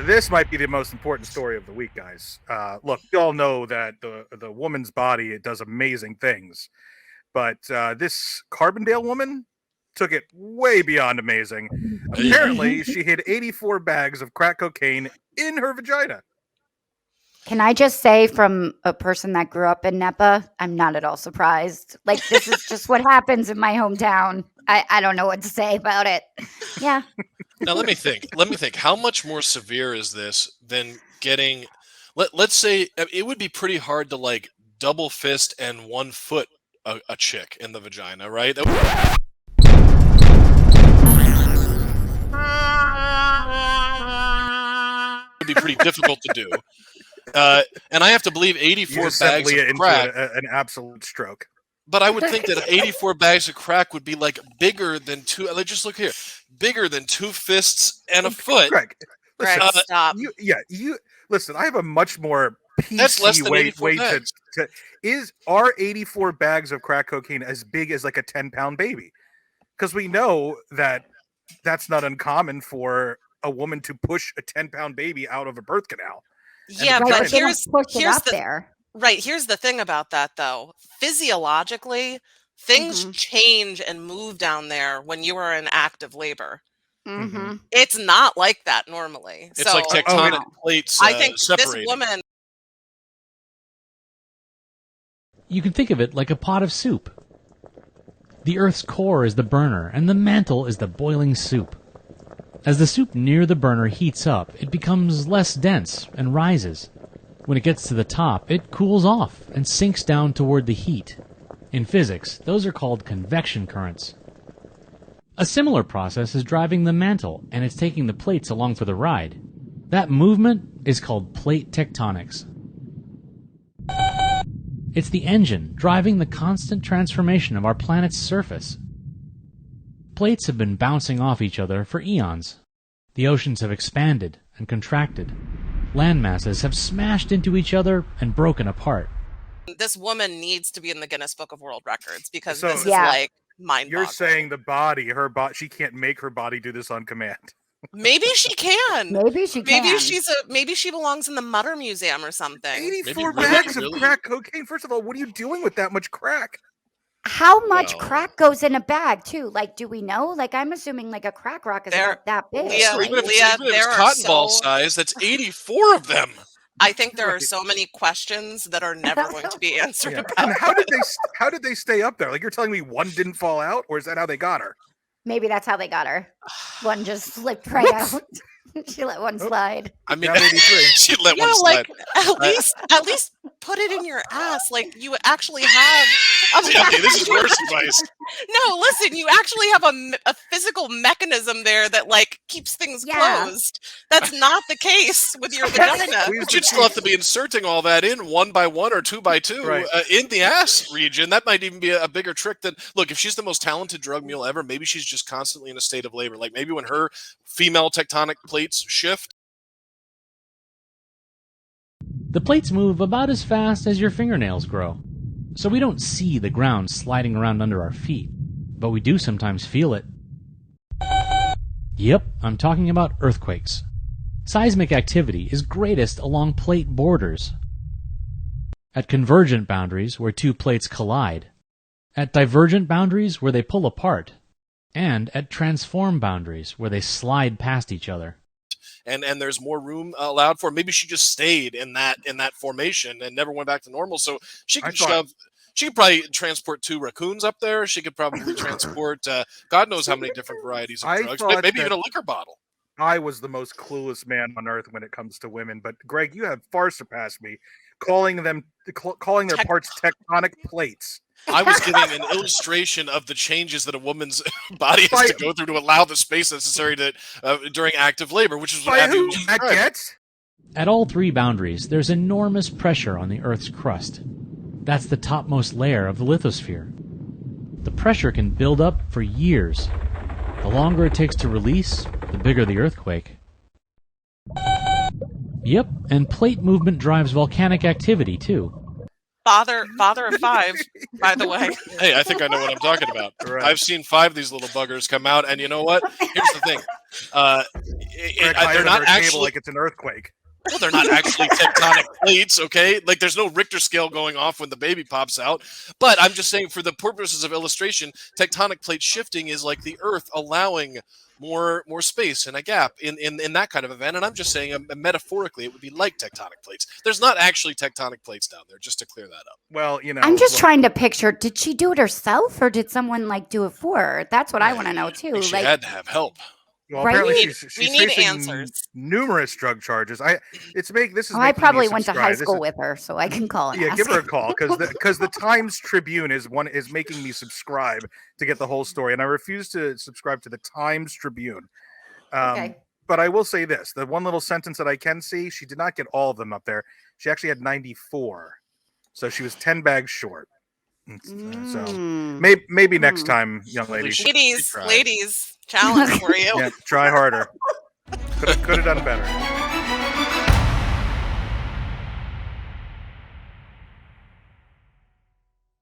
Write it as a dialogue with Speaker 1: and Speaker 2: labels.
Speaker 1: This might be the most important story of the week, guys. Look, you all know that the woman's body, it does amazing things, but this Carbondale woman took it way beyond amazing. Apparently, she hid 84 bags of crack cocaine in her vagina.
Speaker 2: Can I just say, from a person that grew up in Napa, I'm not at all surprised. Like, this is just what happens in my hometown. I don't know what to say about it. Yeah.
Speaker 3: Now let me think. How much more severe is this than getting? Let's say it would be pretty hard to like double fist and 1 foot a chick in the vagina, right? That would be pretty difficult to do. And I have to believe 84 bags of crack.
Speaker 1: An absolute stroke.
Speaker 3: But I would think that 84 bags of crack would be like bigger than two. Like, just look here, bigger than 2 fists and a foot.
Speaker 1: Greg, listen,
Speaker 4: stop.
Speaker 1: You listen. I have a much more
Speaker 3: That's less
Speaker 1: PC
Speaker 3: than
Speaker 1: way
Speaker 3: 84 bags.
Speaker 1: Are 84 bags of crack cocaine as big as like a 10-pound baby? Because we know that that's not uncommon for a woman to push a 10-pound baby out of a birth canal.
Speaker 4: Yeah, but here's
Speaker 2: there.
Speaker 4: Right. Here's the thing about that, though. Physiologically, things change and move down there when you are in active labor. It's not like that normally.
Speaker 3: It's like tectonic plates.
Speaker 4: I think
Speaker 3: separating.
Speaker 4: This woman.
Speaker 5: You can think of it like a pot of soup. The Earth's core is the burner, and the mantle is the boiling soup. As the soup near the burner heats up, it becomes less dense and rises. When it gets to the top, it cools off and sinks down toward the heat. In physics, those are called convection currents. A similar process is driving the mantle, and it's taking the plates along for the ride. That movement is called plate tectonics. It's the engine driving the constant transformation of our planet's surface. Plates have been bouncing off each other for eons. The oceans have expanded and contracted. Land masses have smashed into each other and broken apart.
Speaker 4: This woman needs to be in the Guinness Book of World Records because
Speaker 1: So-
Speaker 4: this is like mind-boggling.
Speaker 1: You're saying the body, her body, she can't make her body do this on command.
Speaker 4: Maybe she can.
Speaker 2: Maybe she can.
Speaker 4: Maybe she belongs in the Mutter Museum or something.
Speaker 1: 84
Speaker 3: Maybe
Speaker 1: bags
Speaker 3: really?
Speaker 1: of crack cocaine. First of all, what are you doing with that much crack?
Speaker 2: How much
Speaker 3: Well-
Speaker 2: crack goes in a bag, too? Like, do we know? Like, I'm assuming like a crack rock is
Speaker 4: There-
Speaker 2: about that big.
Speaker 4: Leah,
Speaker 3: So
Speaker 2: right?
Speaker 3: even if
Speaker 4: Leah,
Speaker 3: it's
Speaker 4: there are
Speaker 3: cotton ball
Speaker 4: so-
Speaker 3: size, that's 84 of them.
Speaker 4: I think there are
Speaker 1: Right.
Speaker 4: so many questions that are never going to be answered
Speaker 1: Yeah.
Speaker 4: about.
Speaker 1: And how did they stay up there? Like, you're telling me one didn't fall out, or is that how they got her?
Speaker 2: Maybe that's how they got her. One just slipped right out. She let one slide.
Speaker 3: I mean,
Speaker 1: Down 83.
Speaker 3: she let
Speaker 4: Yeah,
Speaker 3: one slide.
Speaker 4: like at least put it in your ass. Like you actually have.
Speaker 3: Okay, this is worse advice.
Speaker 4: No, listen. You actually have a physical mechanism there that like keeps things
Speaker 2: Yeah.
Speaker 4: closed. That's not the case with your vagina.
Speaker 3: But you'd still have to be inserting all that in 1 by 1 or 2 by 2
Speaker 1: Right.
Speaker 3: In the ass region. That might even be a bigger trick than, look, if she's the most talented drug mule ever, maybe she's just constantly in a state of labor. Like maybe when her female tectonic plates shift.
Speaker 5: The plates move about as fast as your fingernails grow. So we don't see the ground sliding around under our feet, but we do sometimes feel it. Yep, I'm talking about earthquakes. Seismic activity is greatest along plate borders. At convergent boundaries where two plates collide. At divergent boundaries where they pull apart. And at transform boundaries where they slide past each other.
Speaker 3: And there's more room allowed for. Maybe she just stayed in that formation and never went back to normal. So she could she could probably transport 2 raccoons up there. She could probably transport God knows how many different varieties of
Speaker 1: I
Speaker 3: drugs.
Speaker 1: thought
Speaker 3: Maybe
Speaker 1: that-
Speaker 3: even a liquor bottle.
Speaker 1: I was the most clueless man on earth when it comes to women, but Greg, you have far surpassed me, calling their parts tectonic plates.
Speaker 3: I was giving an illustration of the changes that a woman's body has to go through to allow the space necessary to during active labor, which is what
Speaker 1: By
Speaker 3: Abby
Speaker 1: who?
Speaker 3: was
Speaker 1: That
Speaker 3: describing.
Speaker 1: gets?
Speaker 5: At all 3 boundaries, there's enormous pressure on the Earth's crust. That's the topmost layer of the lithosphere. The pressure can build up for years. The longer it takes to release, the bigger the earthquake. Yep, and plate movement drives volcanic activity, too.
Speaker 4: Father of 5, by the way.
Speaker 3: Hey, I think I know what I'm talking about.
Speaker 1: Right.
Speaker 3: I've seen 5 of these little buggers come out, and you know what? Here's the thing. they're not actually
Speaker 1: like it's an earthquake.
Speaker 3: Well, they're not actually tectonic plates, okay? Like, there's no Richter scale going off when the baby pops out. But I'm just saying, for the purposes of illustration, tectonic plate shifting is like the Earth allowing more space and a gap in that kind of event. And I'm just saying, metaphorically, it would be like tectonic plates. There's not actually tectonic plates down there, just to clear that up.
Speaker 1: Well,
Speaker 2: I'm just trying to picture, did she do it herself or did someone like do it for her? That's what I want to know too.
Speaker 3: She had to have help.
Speaker 1: Well,
Speaker 2: right?
Speaker 1: apparently she's
Speaker 4: we need
Speaker 1: facing
Speaker 4: answers.
Speaker 1: numerous drug charges. I
Speaker 2: probably went to high school with her, so I can call and ask.
Speaker 1: Give her a call because the Times Tribune is making me subscribe to get the whole story, and I refuse to subscribe to the Times Tribune.
Speaker 2: Okay.
Speaker 1: But I will say this: the one little sentence that I can see, she did not get all of them up there. She actually had 94, so she was 10 bags short. So maybe next time, young lady.
Speaker 4: Ladies, challenge for you.
Speaker 1: Yeah, try harder. Could have done better.